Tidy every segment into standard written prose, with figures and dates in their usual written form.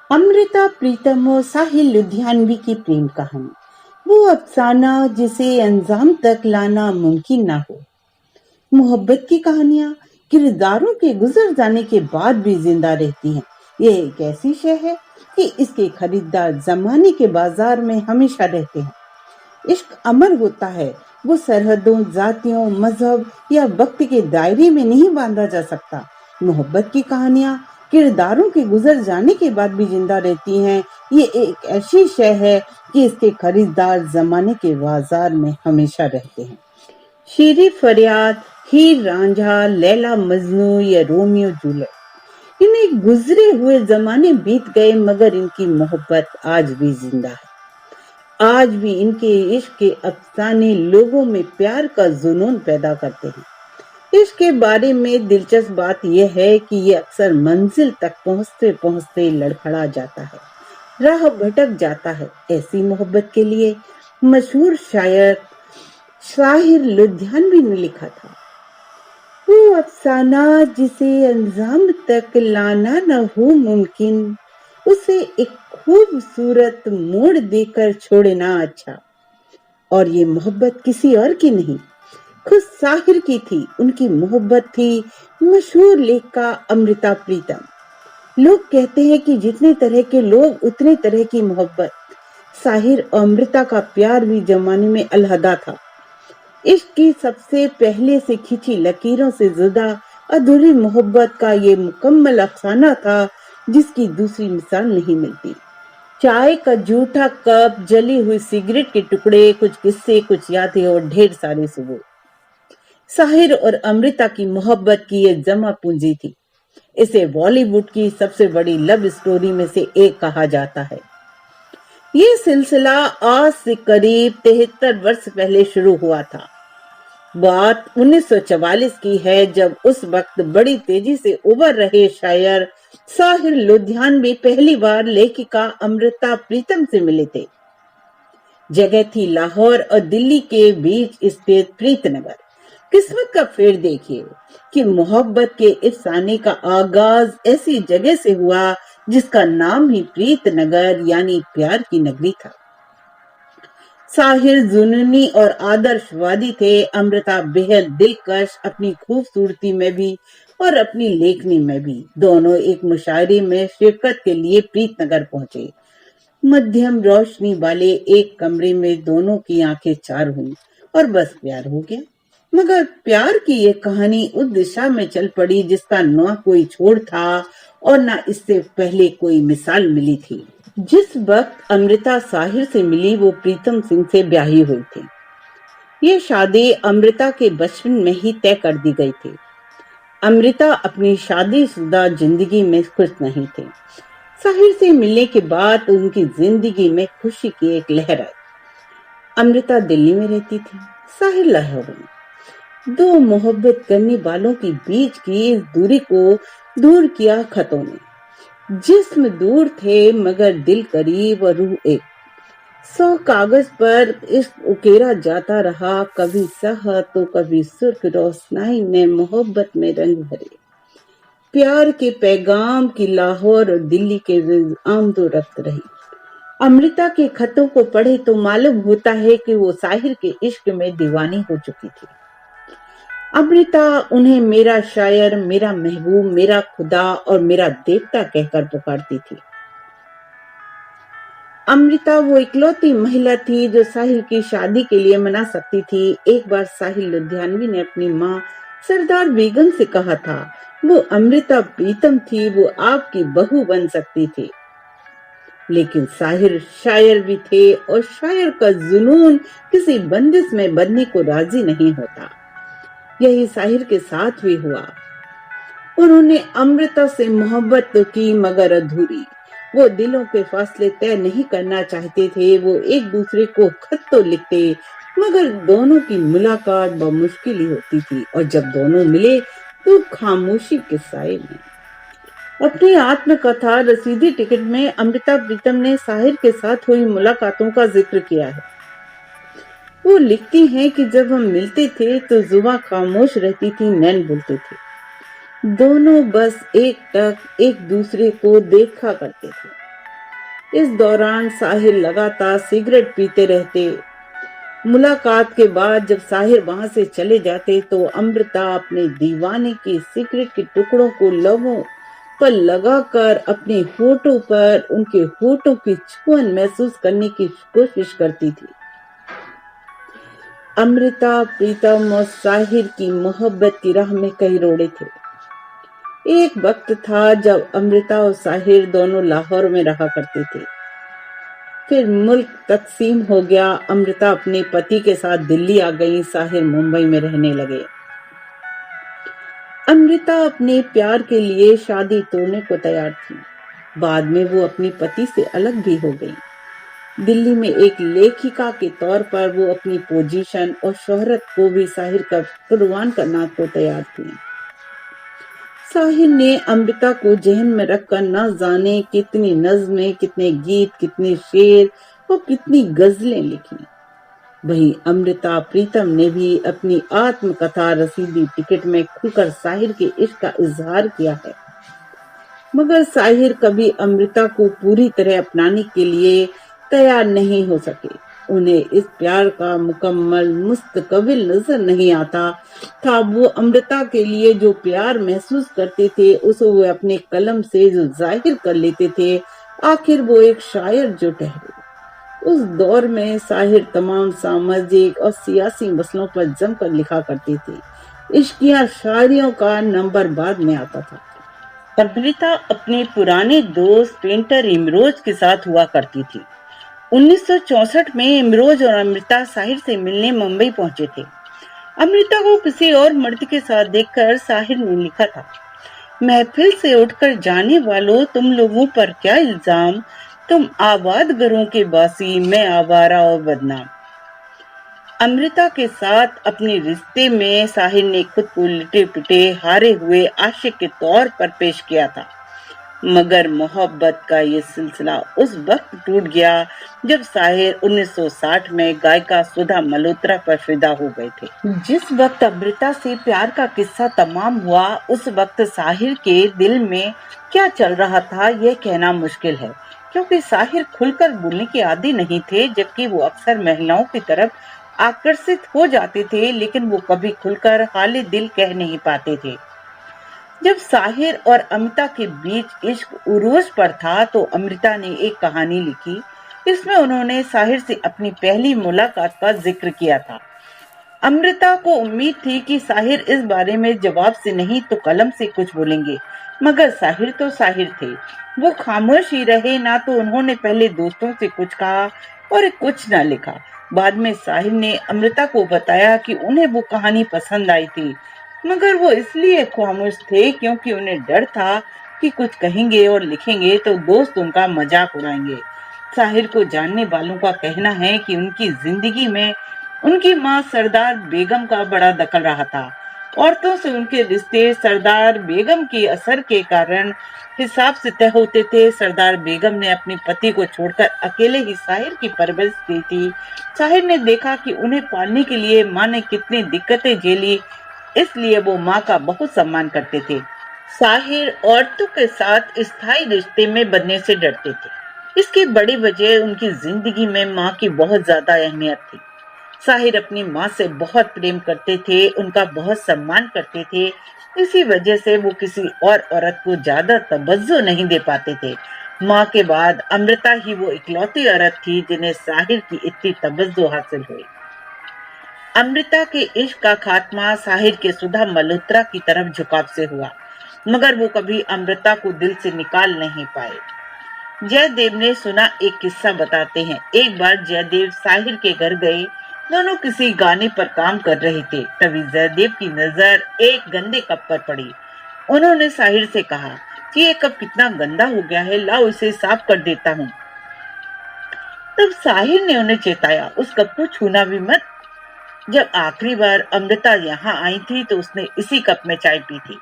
अमृता प्रीतम और साहिल लुधियानवी की प्रेम कहानी, वो अफसाना जिसे अंजाम तक लाना मुमकिन ना हो। मोहब्बत की कहानियां किरदारों के गुजर जाने के बाद भी जिंदा रहती हैं। ये एक ऐसी शय है कि इसके खरीदार जमाने के बाजार में हमेशा रहते हैं। इश्क अमर होता है, वो सरहदों, जातियों, मजहब या वक्त के दायरे में नहीं बांधा जा सकता। मोहब्बत की कहानियां किरदारों के गुजर जाने के बाद भी जिंदा रहती हैं। ये एक ऐसी शय है कि इसके खरीदार जमाने के बाजार में हमेशा रहते हैं। शीरी फरियाद, हीर रांझा, लैला मजनू या रोमियो जूलियट, इन्हें गुजरे हुए जमाने बीत गए मगर इनकी मोहब्बत आज भी जिंदा है। आज भी इनके इश्क के अफसाने लोगों में प्यार का जुनून पैदा करते हैं। इश्क के बारे में दिलचस्प बात यह है कि ये अक्सर मंजिल तक पहुंचते पहुंचते लड़खड़ा जाता है, राह भटक जाता है। ऐसी मोहब्बत के लिए मशहूर शायर साहिर लुधियानवी ने लिखा था, वो अफसाना जिसे अंजाम तक लाना न हो मुमकिन, उसे एक खूबसूरत मोड़ देकर छोड़ना अच्छा। और ये मोहब्बत किसी और की नहीं, खुद साहिर की थी। उनकी मोहब्बत थी मशहूर लेखिका अमृता प्रीतम। लोग कहते हैं कि जितने तरह के लोग उतने तरह की मोहब्बत। साहिर और अमृता का प्यार भी जमाने में अलहदा था। इश्क की सबसे पहले से खिंची लकीरों से जुदा अधूरी मोहब्बत का ये मुकम्मल अफसाना था जिसकी दूसरी मिसाल नहीं मिलती। चाय का जूठा कप, जली हुई सिगरेट के टुकड़े, कुछ किस्से, कुछ यादें और ढेर सारे सबूत। साहिर और अमृता की मोहब्बत की ये जमा पूंजी थी। इसे बॉलीवुड की सबसे बड़ी लव स्टोरी में से एक कहा जाता है। ये सिलसिला आज से करीब 73 वर्ष पहले शुरू हुआ था। बात 1944 की है, जब उस वक्त बड़ी तेजी से उभर रहे शायर साहिर लुधियानवी पहली बार लेखिका अमृता प्रीतम से मिले थे। जगह थी लाहौर और दिल्ली के बीच स्थित प्रीतनगर। किस्मत का फेर देखिए कि मोहब्बत के अफसाने का आगाज ऐसी जगह से हुआ जिसका नाम ही प्रीतनगर यानी प्यार की नगरी था। साहिर जुनूनी और आदर्शवादी थे, अमृता बेहद दिलकश, अपनी खूबसूरती में भी और अपनी लेखनी में भी। दोनों एक मुशायरे में शिरकत के लिए प्रीतनगर पहुंचे। मध्यम रोशनी वाले एक कमरे में दोनों की आंखें चार हुई और बस प्यार हो गया। मगर प्यार की ये कहानी उस दिशा में चल पड़ी जिसका न कोई छोर था और न इससे पहले कोई मिसाल मिली थी। जिस वक्त अमृता साहिर से मिली वो प्रीतम सिंह से ब्याही हुई थी। ये शादी अमृता के बचपन में ही तय कर दी गई थी। अमृता अपनी शादीशुदा जिंदगी में खुश नहीं थे। साहिर से मिलने के बाद उनकी जिंदगी में खुशी की एक लहर आई। अमृता दिल्ली में रहती थी, साहिर लाहौर में। दो मोहब्बत करने वालों के बीच की इस दूरी को दूर किया खतों ने। जिस्म दूर थे मगर दिल करीब और रूह एक। 100 कागज पर इश्क उकेरा जाता रहा, कभी सहा तो कभी सुर्ख रोशनाई ने मोहब्बत में रंग भरे। प्यार के पैगाम की लाहौर और दिल्ली के आमदो रफ्त रही। अमृता के खतों को पढ़े तो मालूम होता है कि वो साहिर के इश्क में दीवानी हो चुकी थी। अमृता उन्हें मेरा शायर, मेरा महबूब, मेरा खुदा और मेरा देवता कहकर पुकारती थी। अमृता वो इकलौती महिला थी जो साहिल की शादी के लिए मना सकती थी। एक बार साहिल लुधियानवी ने अपनी माँ सरदार बेगम से कहा था, वो अमृता प्रीतम थी, वो आपकी बहू बन सकती थी। लेकिन साहिर शायर भी थे और शायर का जुनून किसी बंदिश में बंधने को राजी नहीं होता। यही साहिर के साथ भी हुआ। उन्होंने अमृता से मोहब्बत तो की मगर अधूरी। वो दिलों के फासले तय नहीं करना चाहते थे। वो एक दूसरे को खत तो लिखते मगर दोनों की मुलाकात बमुश्किल ही होती थी और जब दोनों मिले तो खामोशी के साए में। अपनी आत्मकथा रसीदी टिकट में अमृता प्रीतम ने साहिर के साथ हुई मुलाकातों का जिक्र किया है। वो लिखती हैं कि जब हम मिलते थे तो जुबां खामोश रहती थी, नैन बोलते थे। दोनों बस एक टक एक दूसरे को देखा करते थे। इस दौरान साहिर लगातार सिगरेट पीते रहते। मुलाकात के बाद जब साहिर वहां से चले जाते तो अमृता अपने दीवाने के सिगरेट के टुकड़ों को लबों पर लगाकर अपने होठों पर उनके होठों की छुअन महसूस करने की कोशिश करती थी। अमृता, प्रीतम और साहिर की मोहब्बत की राह में कई रोड़े थे। एक वक्त था जब अमृता और साहिर दोनों लाहौर में रहा करते थे। फिर मुल्क तकसीम हो गया। अमृता अपने पति के साथ दिल्ली आ गई, साहिर मुंबई में रहने लगे। अमृता अपने प्यार के लिए शादी तोड़ने को तैयार थी। बाद में वो अपने पति से अलग भी हो गई। दिल्ली में एक लेखिका के तौर पर वो अपनी पोजीशन और शोहरत को भी साहिर का कुर्बान करना को तैयार थी। साहिर ने अमृता को जहन में रखकर न जाने कितनी नज़्में, कितने गीत, कितने शेर और कितनी गजलें लिखी। वहीं अमृता प्रीतम ने भी अपनी आत्मकथा रसीदी टिकट में खुलकर साहिर के इश्क का इजहार किया है। मगर साहिर कभी अमृता को पूरी तरह अपनाने के लिए तैयार नहीं हो सके। उन्हें इस प्यार का मुकम्मल मुस्तकबिल नजर नहीं आता था। वो अमृता के लिए जो प्यार महसूस करते थे उसे वो अपने कलम से जो जाहिर कर लेते थे, आखिर वो एक शायर जो ठहरे। उस दौर में साहिर तमाम सामाजिक और सियासी मसलों पर जमकर लिखा करते थे। इश्किया शायरियों का नंबर बाद में आता था। अमृता अपने पुराने दोस्त पेंटर इमरोज के साथ हुआ करती थी। 1964 में इमरोज और अमृता साहिर से मिलने मुंबई पहुंचे थे। अमृता को किसी और मर्द के साथ देखकर साहिर ने लिखा था, महफिल से उठकर जाने वालों, तुम लोगों पर क्या इल्जाम, तुम आबाद घरों के बासी, मैं आवारा और बदनाम। अमृता के साथ अपने रिश्ते में साहिर ने खुद को लिटे पिटे हारे हुए आशिक के तौर पर पेश किया था। मगर मोहब्बत का ये सिलसिला उस वक्त टूट गया जब साहिर 1960 में गायिका सुधा मल्होत्रा पर फिदा हो गए थे। जिस वक्त अमृता से प्यार का किस्सा तमाम हुआ, उस वक्त साहिर के दिल में क्या चल रहा था यह कहना मुश्किल है, क्योंकि साहिर खुलकर बोलने के आदी नहीं थे, जबकि वो अक्सर महिलाओं की तरफ आकर्षित हो जाते थे, लेकिन वो कभी खुलकर हाले दिल कह नहीं पाते थे। जब साहिर और अमृता के बीच इश्क उरूज पर था तो अमृता ने एक कहानी लिखी। इसमें उन्होंने साहिर से अपनी पहली मुलाकात का जिक्र किया था। अमृता को उम्मीद थी कि साहिर इस बारे में जवाब से नहीं तो कलम से कुछ बोलेंगे, मगर साहिर तो साहिर थे, वो खामोश ही रहे। ना तो उन्होंने पहले दोस्तों से कुछ कहा और कुछ न लिखा। बाद में साहिर ने अमृता को बताया कि उन्हें वो कहानी पसंद आई थी, मगर वो इसलिए खामोश थे क्योंकि उन्हें डर था कि कुछ कहेंगे और लिखेंगे तो दोस्त उनका मजाक उड़ाएंगे। साहिर को जानने वालों का कहना है कि उनकी जिंदगी में उनकी माँ सरदार बेगम का बड़ा दखल रहा था। औरतों से उनके रिश्ते सरदार बेगम के असर के कारण हिसाब से तय होते थे। सरदार बेगम ने अपने पति को छोड़कर अकेले ही साहिर की परवरिश की थी। साहिर ने देखा कि उन्हें पालने के लिए माँ ने कितनी दिक्कतें झेली, इसलिए वो माँ का बहुत सम्मान करते थे। साहिर औरतों के साथ स्थायी रिश्ते में बंधने से डरते थे। इसकी बड़ी वजह उनकी जिंदगी में माँ की बहुत ज्यादा अहमियत थी। साहिर अपनी माँ से बहुत प्रेम करते थे, उनका बहुत सम्मान करते थे। इसी वजह से वो किसी और औरत को ज्यादा तवज्जो नहीं दे पाते थे। माँ के बाद अमृता ही वो इकलौती औरत थी जिन्हें साहिर की इतनी तवज्जो हासिल हुई। अमृता के इश्क का खात्मा साहिर के सुधा मल्होत्रा की तरफ झुकाव से हुआ, मगर वो कभी अमृता को दिल से निकाल नहीं पाए। जयदेव ने सुना एक किस्सा बताते हैं। एक बार जयदेव साहिर के घर गए, दोनों किसी गाने पर काम कर रहे थे। तभी जयदेव की नजर एक गंदे कप पर पड़ी। उन्होंने साहिर से कहा कि ये कप कितना गंदा हो गया है, लाओ इसे साफ कर देता हूँ। तब साहिर ने उन्हें चेताया, उस कप को छूना भी मत। जब आखिरी बार अमृता यहाँ आई थी तो उसने इसी कप में चाय पी थी।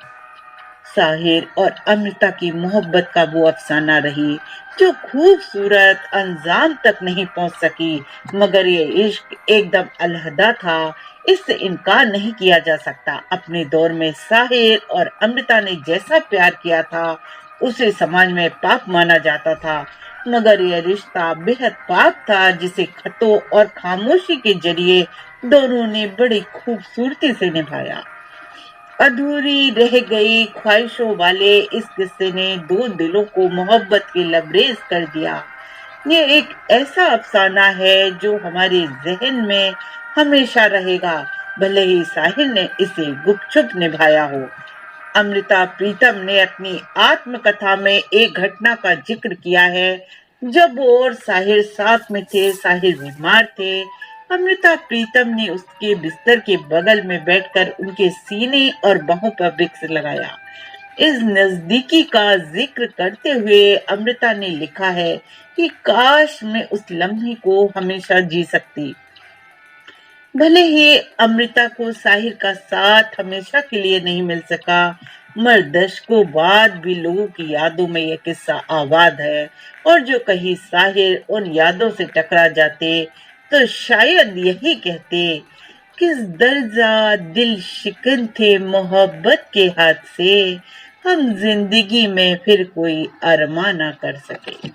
साहिर और अमृता की मोहब्बत का वो अफसाना रही जो खूबसूरत अंजाम तक नहीं पहुंच सकी, मगर ये इश्क एकदम अलहदा था, इससे इनकार नहीं किया जा सकता। अपने दौर में साहिर और अमृता ने जैसा प्यार किया था उसे समाज में पाप माना जाता था। मगर यह रिश्ता बेहद पाक था, जिसे खतों और खामोशी के जरिए दोनों ने बड़ी खूबसूरती से निभाया। अधूरी रह गई ख्वाहिशों वाले इस किस्से ने दो दिलों को मोहब्बत की लबरेज कर दिया। ये एक ऐसा अफसाना है जो हमारे जहन में हमेशा रहेगा, भले ही साहिल ने इसे गुपचुप निभाया हो। अमृता प्रीतम ने अपनी आत्मकथा में एक घटना का जिक्र किया है। जब वो और साहिल साथ में थे, साहिल बीमार थे, अमृता प्रीतम ने उसके बिस्तर के बगल में बैठकर उनके सीने और बाहों पर विक्स लगाया। इस नजदीकी का जिक्र करते हुए अमृता ने लिखा है कि काश मैं उस लम्हे को हमेशा जी सकती। भले ही अमृता को साहिर का साथ हमेशा के लिए नहीं मिल सका, मगर दशकों बाद भी लोगों की यादों में यह किस्सा आबाद है। और जो कहीं साहिर उन यादों से टकरा जाते तो शायद यही कहते, किस दर्जा दिल शिकन थे मोहब्बत के हाथ से, हम जिंदगी में फिर कोई अरमा ना कर सके।